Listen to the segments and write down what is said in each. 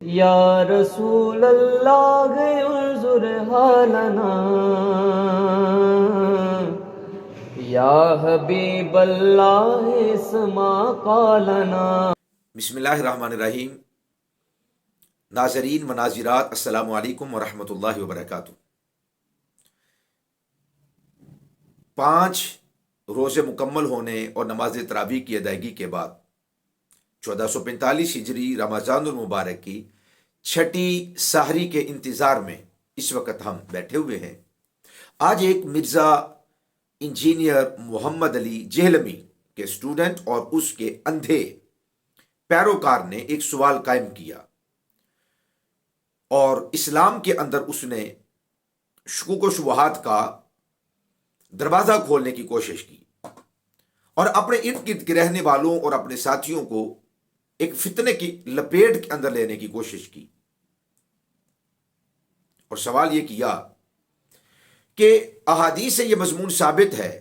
یا رسول اللہ انظر حالنا، یا حبیب اللہ اسمع قالنا۔ بسم اللہ الرحمن الرحیم۔ ناظرین و ناظرات، السلام علیکم ورحمۃ اللہ وبرکاتہ۔ 5 روزے مکمل ہونے اور نماز تراویح کی ادائیگی کے بعد 1445 ہجری رمضان المبارک کی چھٹی سحری کے انتظار میں اس وقت ہم بیٹھے ہوئے ہیں۔ آج ایک مرزا انجینئر محمد علی جہلمی کے اسٹوڈنٹ اور اس کے اندھے پیروکار نے ایک سوال قائم کیا اور اسلام کے اندر اس نے شکوک و شبہات کا دروازہ کھولنے کی کوشش کی اور اپنے ارد گرد کے رہنے والوں اور اپنے ساتھیوں کو ایک فتنے کی لپیٹ کے اندر لینے کی کوشش کی، اور سوال یہ کیا کہ احادیث سے یہ مضمون ثابت ہے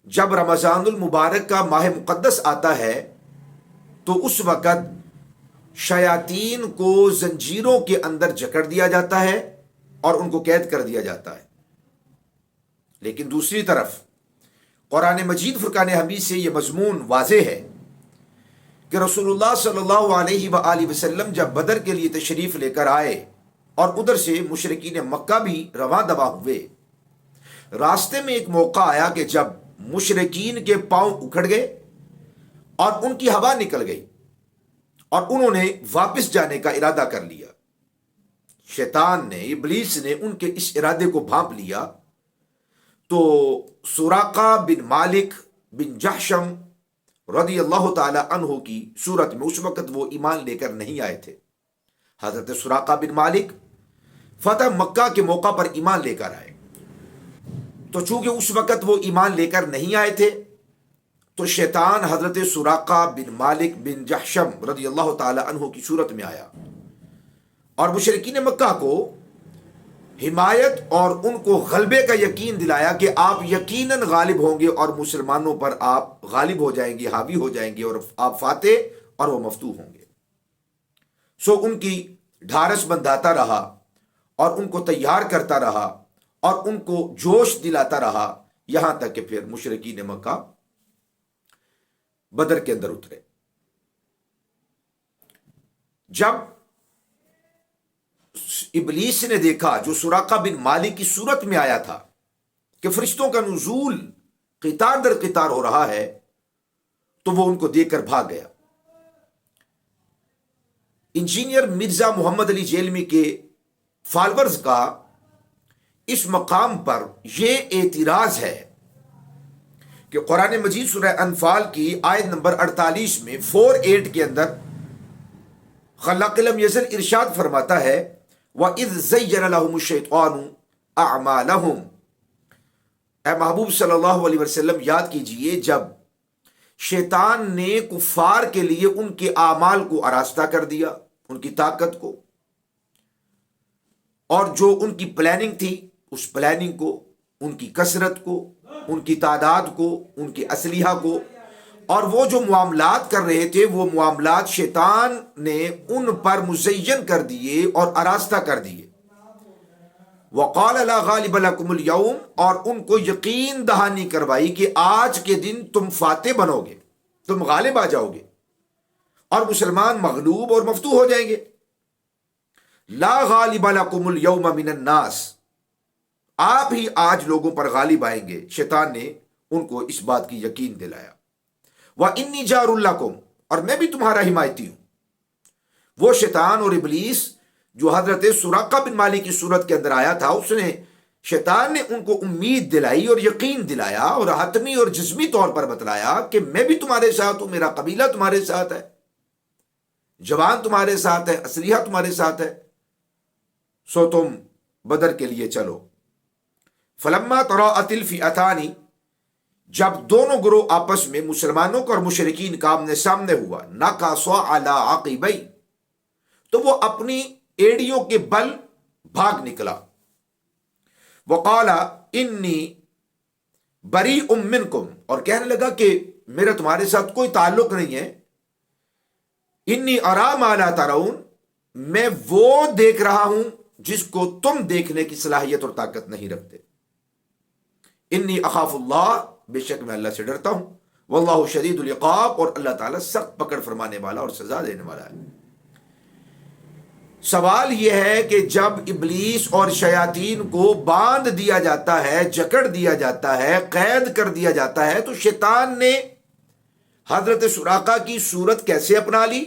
جب رمضان المبارک کا ماہ مقدس آتا ہے تو اس وقت شیاطین کو زنجیروں کے اندر جکڑ دیا جاتا ہے اور ان کو قید کر دیا جاتا ہے، لیکن دوسری طرف قرآن مجید فرقان حمید سے یہ مضمون واضح ہے کہ رسول اللہ صلی اللہ علیہ وآلہ وسلم جب بدر کے لیے تشریف لے کر آئے اور ادھر سے مشرکین مکہ بھی رواں دواں ہوئے، راستے میں ایک موقع آیا کہ جب مشرکین کے پاؤں اکھڑ گئے اور ان کی ہوا نکل گئی اور انہوں نے واپس جانے کا ارادہ کر لیا۔ شیطان نے، ابلیس نے ان کے اس ارادے کو بھانپ لیا تو سراقہ بن مالک بن جحشم رضی اللہ تعالی عنہ کی صورت میں، اس وقت وہ ایمان لے کر نہیں آئے تھے، حضرت سراقہ بن مالک فتح مکہ کے موقع پر ایمان لے کر آئے، تو چونکہ اس وقت وہ ایمان لے کر نہیں آئے تھے تو شیطان حضرت سراقہ بن مالک بن جحشم رضی اللہ تعالی عنہ کی صورت میں آیا اور مشرکین مکہ کو حمایت اور ان کو غلبے کا یقین دلایا کہ آپ یقیناً غالب ہوں گے اور مسلمانوں پر آپ غالب ہو جائیں گے، حاوی ہو جائیں گے اور آپ فاتح اور وہ مفتوح ہوں گے۔ سو ان کی ڈھارس بندھاتا رہا اور ان کو تیار کرتا رہا اور ان کو جوش دلاتا رہا، یہاں تک کہ پھر مشرکین مکہ بدر کے اندر اترے۔ جب ابلیس نے دیکھا جو سراقہ بن مالک کی صورت میں آیا تھا کہ فرشتوں کا نزول قطار در قطار ہو رہا ہے، تو وہ ان کو دیکھ کر بھاگ گیا۔ انجینئر مرزا محمد علی جہلمی کے فالورز کا اس مقام پر یہ اعتراض ہے کہ قرآن مجید سورہ انفال کی آیت نمبر 48 میں 48 کے اندر خلاق لم یزل ارشاد فرماتا ہے وَإِذْ زَيَّنَ لَهُمُ الشَّيْطَانُ أَعْمَالَهُمْ۔ اے محبوب صلی اللہ علیہ وسلم یاد کیجئے جب شیطان نے کفار کے لیے ان کے اعمال کو آراستہ کر دیا، ان کی طاقت کو اور جو ان کی پلاننگ تھی، اس پلاننگ کو، ان کی کثرت کو، ان کی تعداد کو، ان کے اسلحہ کو، اور وہ جو معاملات کر رہے تھے وہ معاملات شیطان نے ان پر مزین کر دیے اور آراستہ کر دیے۔ وَقَالَ لَا غَالِبَ لَكُمُ الْيَوْمَ، اور ان کو یقین دہانی کروائی کہ آج کے دن تم فاتح بنو گے، تم غالب آ جاؤ گے اور مسلمان مغلوب اور مفتوح ہو جائیں گے۔ لا غالب لکم اليوم من الناس، آپ ہی آج لوگوں پر غالب آئیں گے۔ شیطان نے ان کو اس بات کی یقین دلایا۔ وَإِنِّي جَارٌ لَكُمْ، اور میں بھی تمہارا حمایتی ہوں۔ وہ شیطان اور ابلیس جو حضرت سراقہ بن مالک کی صورت کے اندر آیا تھا، شیطان نے ان کو امید دلائی اور یقین دلایا اور حتمی اور جزمی طور پر بتلایا کہ میں بھی تمہارے ساتھ ہوں، میرا قبیلہ تمہارے ساتھ ہے، جوان تمہارے ساتھ ہے، اسلحہ تمہارے ساتھ ہے، سو تم بدر کے لیے چلو۔ فلما تراءت الفئتان، جب دونوں گروہ آپس میں مسلمانوں کا اور مشرکین کا آمنے سامنے ہوا، نکصا علی عقبیہ، تو وہ اپنی ایڑیوں کے بل بھاگ نکلا۔ وقال انی بریء منکم، اور کہنے لگا کہ میرا تمہارے ساتھ کوئی تعلق نہیں ہے، انی ارا ما لا ترون، میں وہ دیکھ رہا ہوں جس کو تم دیکھنے کی صلاحیت اور طاقت نہیں رکھتے. انی اخاف اللہ، بے شک میں اللہ سے ڈرتا ہوں. واللہ شدید العقاب، اور اللہ تعالیٰ سخت پکڑ فرمانے والا اور سزا دینے والا ہے. سوال یہ ہے کہ جب ابلیس اور شیاطین کو باندھ دیا جاتا ہے، جکڑ دیا جاتا ہے، قید کر دیا جاتا ہے، تو شیطان نے حضرت سراقہ کی صورت کیسے اپنا لی،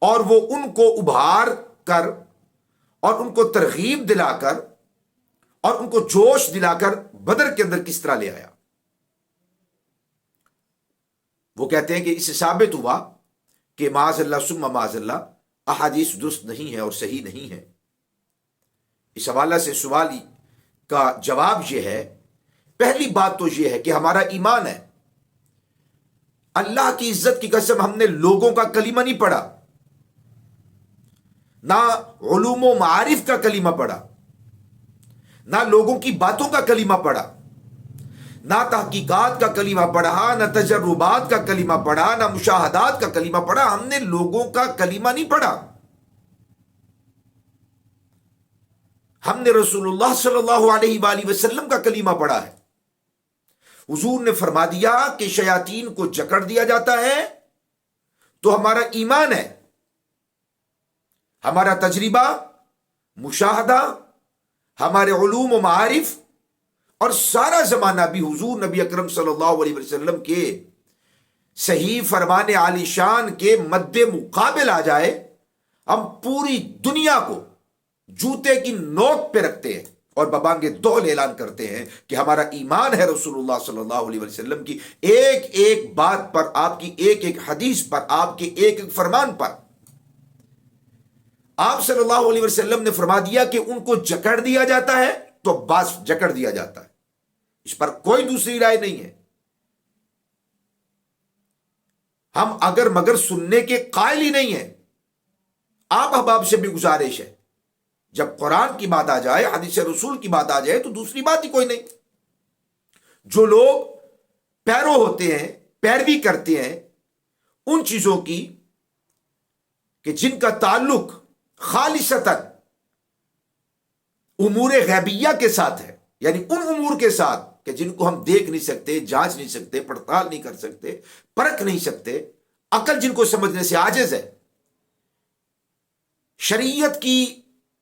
اور وہ ان کو ابھار کر اور ان کو ترغیب دلا کر اور ان کو جوش دلا کر بدر کے اندر کس طرح لے آیا؟ وہ کہتے ہیں کہ اس سے ثابت ہوا کہ معاذ اللہ ثم معاذ اللہ احادیث درست نہیں ہے اور صحیح نہیں ہے. اس حوالے سے سوال کا جواب یہ ہے، پہلی بات تو یہ ہے کہ ہمارا ایمان ہے. اللہ کی عزت کی قسم ہم نے لوگوں کا کلمہ نہیں پڑھا، نہ علوم و معارف کا کلمہ پڑھا، نہ لوگوں کی باتوں کا کلمہ پڑھا، نہ تحقیقات کا کلمہ پڑھا، نہ تجربات کا کلمہ پڑھا، نہ مشاہدات کا کلمہ پڑھا. ہم نے لوگوں کا کلمہ نہیں پڑھا، ہم نے رسول اللہ صلی اللہ علیہ وآلہ وسلم کا کلمہ پڑھا ہے. حضور نے فرما دیا کہ شیاطین کو جکڑ دیا جاتا ہے تو ہمارا ایمان ہے، ہمارا تجربہ، مشاہدہ، ہمارے علوم و معارف اور سارا زمانہ بھی حضور نبی اکرم صلی اللہ علیہ وسلم کے صحیح فرمان عالی شان کے مد مقابل آ جائے، ہم پوری دنیا کو جوتے کی نوک پہ رکھتے ہیں اور ببانگ دول اعلان کرتے ہیں کہ ہمارا ایمان ہے رسول اللہ صلی اللہ علیہ وسلم کی ایک ایک بات پر، آپ کی ایک ایک حدیث پر، آپ کے ایک ایک فرمان پر. آپ صلی اللہ علیہ وسلم نے فرما دیا کہ ان کو جکڑ دیا جاتا ہے تو بس جکڑ دیا جاتا ہے، اس پر کوئی دوسری رائے نہیں ہے. ہم اگر مگر سننے کے قائل ہی نہیں ہیں. آپ احباب سے بھی گزارش ہے، جب قرآن کی بات آ جائے، حدیث رسول کی بات آ جائے تو دوسری بات ہی کوئی نہیں. جو لوگ پیرو ہوتے ہیں، پیروی کرتے ہیں ان چیزوں کی کہ جن کا تعلق خالصتاً امور غیبیہ کے ساتھ ہے، یعنی ان امور کے ساتھ کہ جن کو ہم دیکھ نہیں سکتے، جانچ نہیں سکتے، پڑتال نہیں کر سکتے، پرکھ نہیں سکتے، عقل جن کو سمجھنے سے عاجز ہے. شریعت کی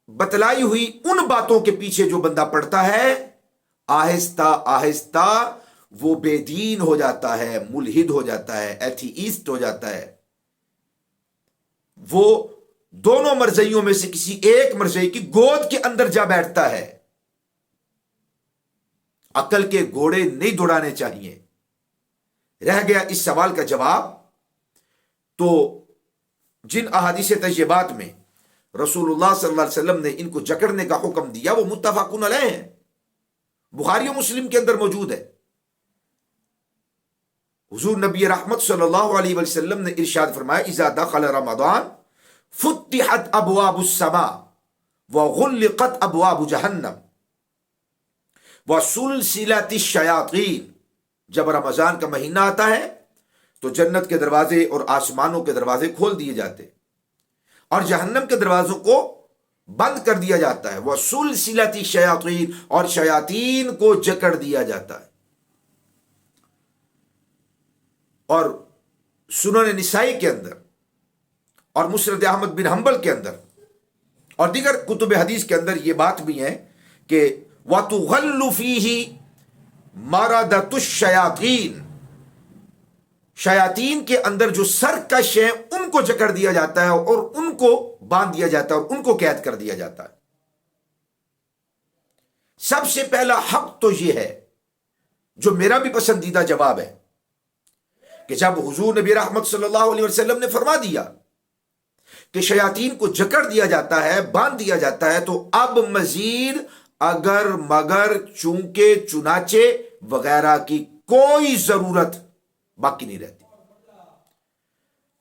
بتلائی ہوئی ان باتوں کے پیچھے جو بندہ پڑتا ہے، آہستہ آہستہ وہ بے دین ہو جاتا ہے، ملحد ہو جاتا ہے، ایتھیسٹ ہو جاتا ہے. وہ دونوں مرضیوں میں سے کسی ایک مرضی کی گود کے اندر جا بیٹھتا ہے. عقل کے گھوڑے نہیں دوڑانے چاہیے. رہ گیا اس سوال کا جواب، تو جن احادیث طیبات میں رسول اللہ صلی اللہ علیہ وسلم نے ان کو جکڑنے کا حکم دیا وہ متفقون علیہ ہیں، بخاری و مسلم کے اندر موجود ہے. حضور نبی رحمت صلی اللہ علیہ وسلم نے ارشاد فرمایا، اذا دخل رمضان فتحت ابواب السماء وغلقت ابواب جہنم وسلسلت الشیاطین. جب رمضان کا مہینہ آتا ہے تو جنت کے دروازے اور آسمانوں کے دروازے کھول دیے جاتے اور جہنم کے دروازوں کو بند کر دیا جاتا ہے. وسلسلت الشیاطین، اور شیاطین کو جکڑ دیا جاتا ہے. اور سنن نسائی کے اندر اور مسند احمد بن حنبل کے اندر اور دیگر کتب حدیث کے اندر یہ بات بھی ہے کہ وَتُغَلُّ فِيهِ مَرَدَةُ الشَّيَاطِينِ، شیاطین کے اندر جو سرکش ہیں ان کو جکڑ دیا جاتا ہے اور ان کو باندھ دیا جاتا ہے اور ان کو قید کر دیا جاتا ہے. سب سے پہلا حق تو یہ ہے جو میرا بھی پسندیدہ جواب ہے کہ جب حضور نبی رحمت صلی اللہ علیہ وسلم نے فرما دیا کہ شیاطین کو جکڑ دیا جاتا ہے، باندھ دیا جاتا ہے، تو اب مزید اگر مگر چونکہ چنانچہ وغیرہ کی کوئی ضرورت باقی نہیں رہتی،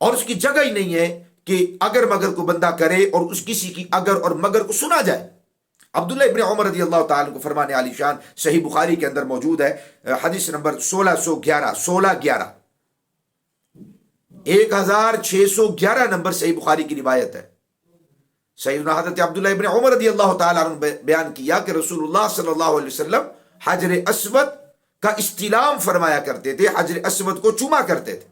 اور اس کی جگہ ہی نہیں ہے کہ اگر مگر کو بندہ کرے اور اس کسی کی اگر اور مگر کو سنا جائے. عبداللہ ابن عمر رضی اللہ تعالیٰ کو فرمانے علی شان صحیح بخاری کے اندر موجود ہے، حدیث نمبر 1611. 1611 نمبر صحیح بخاری کی روایت ہے. سیدنا حضرت عبداللہ ابن عمر رضی اللہ تعالیٰ عنہ بیان کیا کہ رسول اللہ صلی اللہ علیہ وسلم حجر اسود کا استلام فرمایا کرتے تھے، حجر اسود کو چوما کرتے تھے.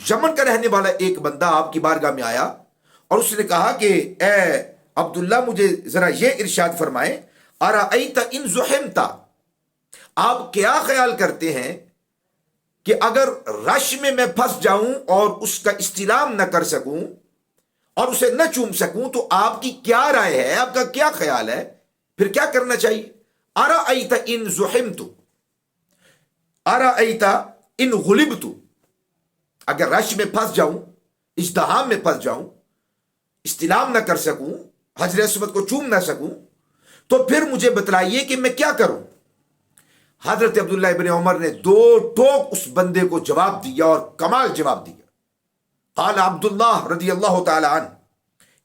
یمن کا رہنے والا ایک بندہ آپ کی بارگاہ میں آیا اور اس نے کہا کہ اے عبداللہ مجھے ذرا یہ ارشاد فرمائیں، ارأیت ان زحمت، آپ کیا خیال کرتے ہیں کہ اگر رش میں پھنس جاؤں اور اس کا استلام نہ کر سکوں اور اسے نہ چوم سکوں تو آپ کی کیا رائے ہے، آپ کا کیا خیال ہے، پھر کیا کرنا چاہیے؟ ارأیت ان زحمت، ارأیت ان غلبت، اگر رش میں پھنس جاؤں، ازدحام میں پھنس جاؤں، استلام نہ کر سکوں، حجر اسود کو چوم نہ سکوں، تو پھر مجھے بتلائیے کہ میں کیا کروں. حضرت عبداللہ ابن عمر نے 2 ٹوک اس بندے کو جواب دیا اور کمال جواب دیا. قال عبداللہ رضی اللہ تعالی عنہ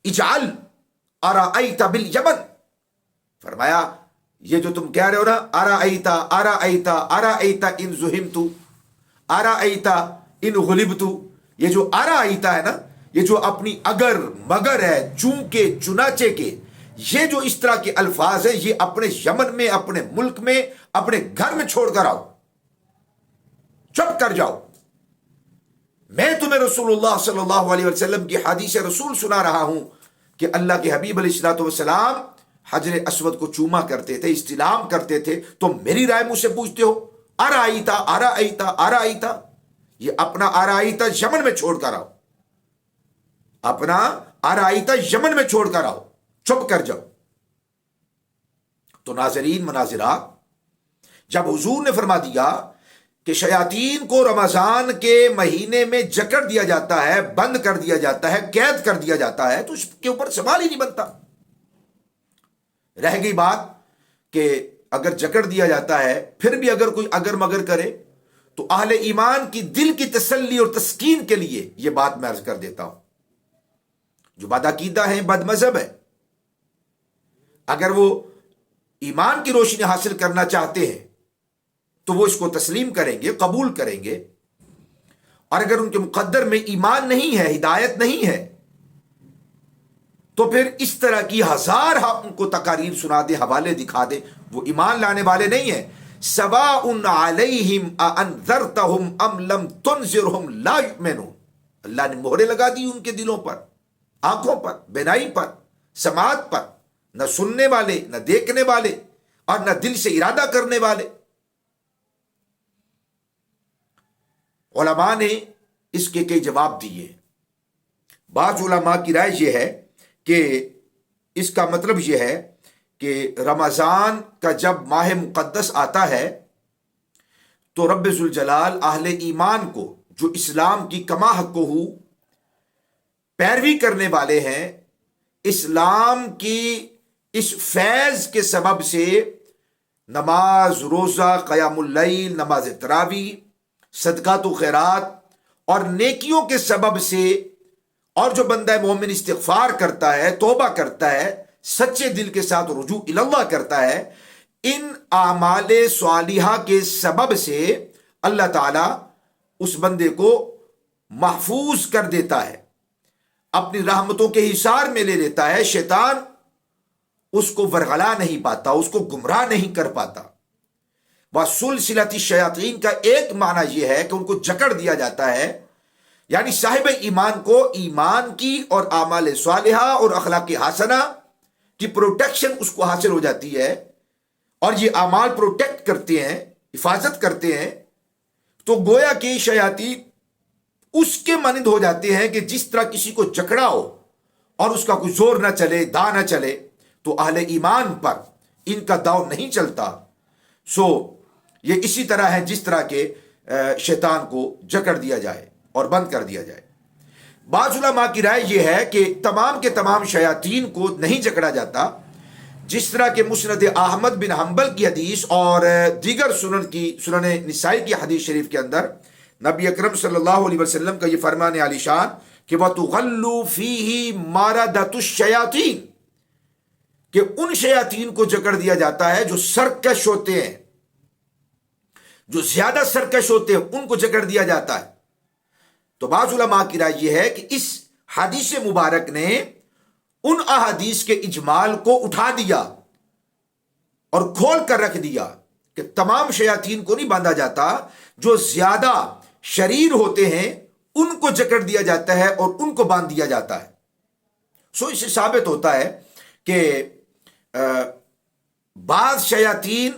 اجعل ارأیت بالیمن، فرمایا یہ جو تم کہہ رہے ہو نا، ارأیت ارأیت ارأیت ان زحمت، ارأیت ان غلبت، یہ جو ارأیت ہے نا، یہ جو اپنی اگر مگر ہے، چونکہ چنانچہ کے، یہ جو اس طرح کے الفاظ ہیں، یہ اپنے یمن میں، اپنے ملک میں، اپنے گھر میں چھوڑ کر آؤ، چپ کر جاؤ. میں تمہیں رسول اللہ صلی اللہ علیہ وسلم کی حدیث رسول سنا رہا ہوں کہ اللہ کے حبیب علیہ الصلوۃ والسلام حجر اسود کو چوما کرتے تھے، استلام کرتے تھے، تو میری رائے مجھ سے پوچھتے ہو؟ ارأیتا ارأیتا ارأیتا، یہ اپنا ارأیتا یمن میں چھوڑ کر آؤ، اپنا ارأیتا یمن میں چھوڑ کر آؤ، چپ کر جاؤ. تو ناظرین مناظرات، جب حضور نے فرما دیا کہ شیاطین کو رمضان کے مہینے میں جکڑ دیا جاتا ہے، بند کر دیا جاتا ہے، قید کر دیا جاتا ہے، تو اس کے اوپر سوال ہی نہیں بنتا. رہ گئی بات کہ اگر جکڑ دیا جاتا ہے پھر بھی اگر کوئی اگر مگر کرے تو اہل ایمان کی دل کی تسلی اور تسکین کے لیے یہ بات میں عرض کر دیتا ہوں، جو بدعقیدہ ہیں، بد مذہب ہے، اگر وہ ایمان کی روشنی حاصل کرنا چاہتے ہیں تو وہ اس کو تسلیم کریں گے، قبول کریں گے. اور اگر ان کے مقدر میں ایمان نہیں ہے، ہدایت نہیں ہے، تو پھر اس طرح کی ہزار ان کو تقاریر سنا دے، حوالے دکھا دے، وہ ایمان لانے والے نہیں ہیں. سواء علیہم اانذرتہم ام لم تنذرہم لا یؤمنون، اللہ نے مہرے لگا دی ان کے دلوں پر، آنکھوں پر، بینائی پر، سماعت پر، نہ سننے والے، نہ دیکھنے والے، اور نہ دل سے ارادہ کرنے والے. علماء نے اس کے کئی جواب دیے. بعض علماء کی رائے یہ ہے کہ اس کا مطلب یہ ہے کہ رمضان کا جب ماہ مقدس آتا ہے تو رب ذوالجلال اہل ایمان کو، جو اسلام کی کما حق ہو پیروی کرنے والے ہیں، اسلام کی اس فیض کے سبب سے نماز، روزہ، قیام اللیل، نماز تراویح، صدقات و خیرات اور نیکیوں کے سبب سے، اور جو بندہ مومن استغفار کرتا ہے، توبہ کرتا ہے، سچے دل کے ساتھ رجوع اللہ کرتا ہے، ان اعمال صالحہ کے سبب سے اللہ تعالیٰ اس بندے کو محفوظ کر دیتا ہے، اپنی رحمتوں کے حصار میں لے لیتا ہے. شیطان اس کو ورغلا نہیں پاتا، اس کو گمراہ نہیں کر پاتا. وَسُلْسِلَةِ الشَّيَاطِينَ کا ایک معنی یہ ہے کہ ان کو جکڑ دیا جاتا ہے، یعنی صاحب ایمان کو ایمان کی اور اعمال صالحہ اور اخلاق حسنہ کی پروٹیکشن اس کو حاصل ہو جاتی ہے، اور یہ اعمال پروٹیکٹ کرتے ہیں، حفاظت کرتے ہیں. تو گویا کہ شیاطین اس کے مانند ہو جاتے ہیں کہ جس طرح کسی کو جکڑا ہو اور اس کا کوئی زور نہ چلے، دا نہ چلے، تو اہل ایمان پر ان کا داؤ نہیں چلتا. سو یہ اسی طرح ہے جس طرح کے شیطان کو جکڑ دیا جائے اور بند کر دیا جائے. بعض علماء کی رائے یہ ہے کہ تمام کے تمام شیاطین کو نہیں جکڑا جاتا، جس طرح کہ مسند احمد بن حنبل کی حدیث اور دیگر سنن نسائی کی حدیث شریف کے اندر نبی اکرم صلی اللہ علیہ وسلم کا یہ فرمان عالی شان کہ وَتُغَلُّ فِيهِ مَارَدَةُ الشَّيَاطِينَ، کہ ان شیاطین کو جکڑ دیا جاتا ہے جو سرکش ہوتے ہیں، جو زیادہ سرکش ہوتے ہیں، ان کو جکڑ دیا جاتا ہے. تو بعض علماء کی رائے یہ ہے کہ اس حدیث مبارک نے ان احادیث کے اجمال کو اٹھا دیا اور کھول کر رکھ دیا کہ تمام شیاطین کو نہیں باندھا جاتا، جو زیادہ شریر ہوتے ہیں ان کو جکڑ دیا جاتا ہے اور ان کو باندھ دیا جاتا ہے۔ سو اس سے ثابت ہوتا ہے کہ بعض شیاطین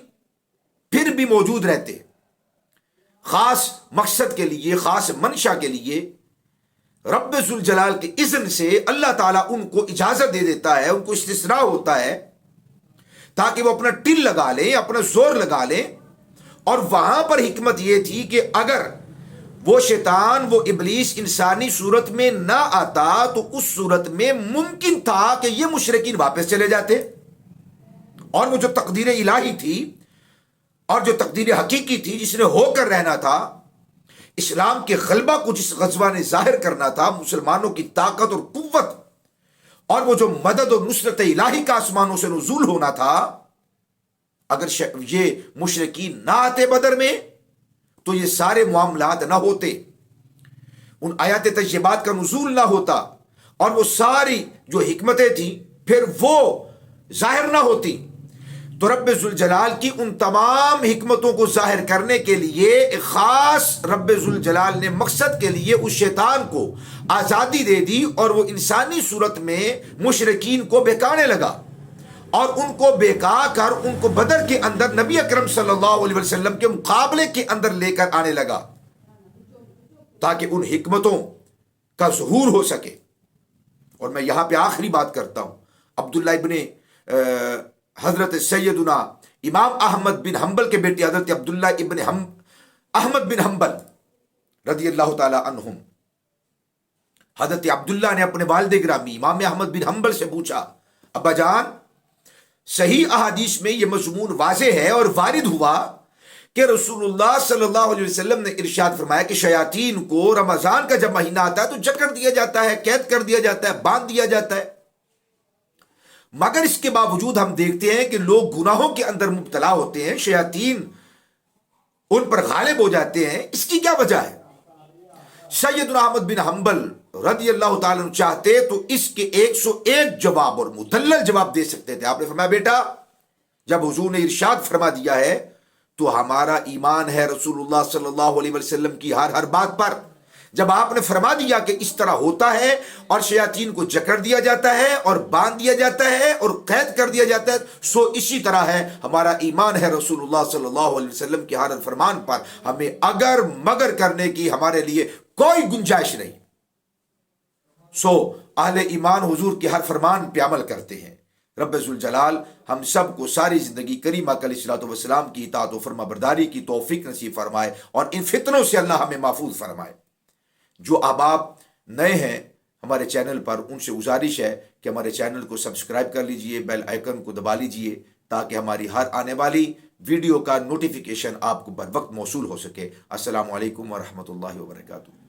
پھر بھی موجود رہتے، خاص مقصد کے لیے، خاص منشا کے لیے رب ذوالجلال کے اذن سے اللہ تعالیٰ ان کو اجازت دے دیتا ہے، ان کو استثناء ہوتا ہے تاکہ وہ اپنا ٹل لگا لیں، اپنا زور لگا لیں۔ اور وہاں پر حکمت یہ تھی کہ اگر وہ شیطان، وہ ابلیس انسانی صورت میں نہ آتا تو اس صورت میں ممکن تھا کہ یہ مشرکین واپس چلے جاتے، اور وہ جو تقدیر الہی تھی اور جو تقدیر حقیقی تھی جس نے ہو کر رہنا تھا، اسلام کے غلبہ کو جس غزوہ نے ظاہر کرنا تھا، مسلمانوں کی طاقت اور قوت اور وہ جو مدد اور نصرت الہی کا آسمانوں سے نزول ہونا تھا، اگر یہ مشرکین نہ آتے بدر میں تو یہ سارے معاملات نہ ہوتے، ان آیات طیبات کا نزول نہ ہوتا، اور وہ ساری جو حکمتیں تھیں پھر وہ ظاہر نہ ہوتی۔ تو رب ذوالجلال کی ان تمام حکمتوں کو ظاہر کرنے کے لیے ایک خاص رب ذوالجلال نے مقصد کے لیے اس شیطان کو آزادی دے دی، اور وہ انسانی صورت میں مشرکین کو بہکانے لگا، اور ان کو بہکا کر ان کو بدر کے اندر نبی اکرم صلی اللہ علیہ وسلم کے مقابلے کے اندر لے کر آنے لگا تاکہ ان حکمتوں کا ظہور ہو سکے۔ اور میں یہاں پہ آخری بات کرتا ہوں، عبداللہ ابن حضرت سیدنا امام احمد بن حنبل کے بیٹے حضرت عبداللہ ابن احمد بن حنبل رضی اللہ تعالی عنہم، حضرت عبداللہ نے اپنے والد گرامی امام احمد بن حنبل سے پوچھا، ابا جان، صحیح احادیث میں یہ مضمون واضح ہے اور وارد ہوا کہ رسول اللہ صلی اللہ علیہ وسلم نے ارشاد فرمایا کہ شیاطین کو رمضان کا جب مہینہ آتا ہے تو جکڑ دیا جاتا ہے، قید کر دیا جاتا ہے، باندھ دیا جاتا ہے، مگر اس کے باوجود ہم دیکھتے ہیں کہ لوگ گناہوں کے اندر مبتلا ہوتے ہیں، شیاطین ان پر غالب ہو جاتے ہیں، اس کی کیا وجہ ہے؟ سیدنا احمد بن حنبل رضی اللہ تعالیٰ عنہ چاہتے تو اس کے 101 جواب اور مدلل جواب دے سکتے تھے۔ آپ نے فرمایا، بیٹا، جب حضور نے ارشاد فرما دیا ہے تو ہمارا ایمان ہے رسول اللہ صلی اللہ علیہ وسلم کی ہر بات پر۔ جب آپ نے فرما دیا کہ اس طرح ہوتا ہے اور شیاطین کو جکڑ دیا جاتا ہے اور باندھ دیا جاتا ہے اور قید کر دیا جاتا ہے، سو اسی طرح ہے ہمارا ایمان ہے رسول اللہ صلی اللہ علیہ وسلم کے ہر فرمان پر، ہمیں اگر مگر کرنے کی ہمارے لیے کوئی گنجائش نہیں۔ سو اہل ایمان حضور کے ہر فرمان پہ عمل کرتے ہیں۔ رب ذوالجلال ہم سب کو ساری زندگی کریم آقا علیہ الصلوۃ والسلام کی اطاعت و فرما برداری کی توفیق نصیب فرمائے، اور ان فتنوں سے اللہ ہمیں محفوظ فرمائے۔ جو احباب نئے ہیں ہمارے چینل پر، ان سے گزارش ہے کہ ہمارے چینل کو سبسکرائب کر لیجئے، بیل آئیکن کو دبا لیجئے تاکہ ہماری ہر آنے والی ویڈیو کا نوٹیفیکیشن آپ کو بر وقت موصول ہو سکے۔ السلام علیکم ورحمۃ اللہ وبرکاتہ۔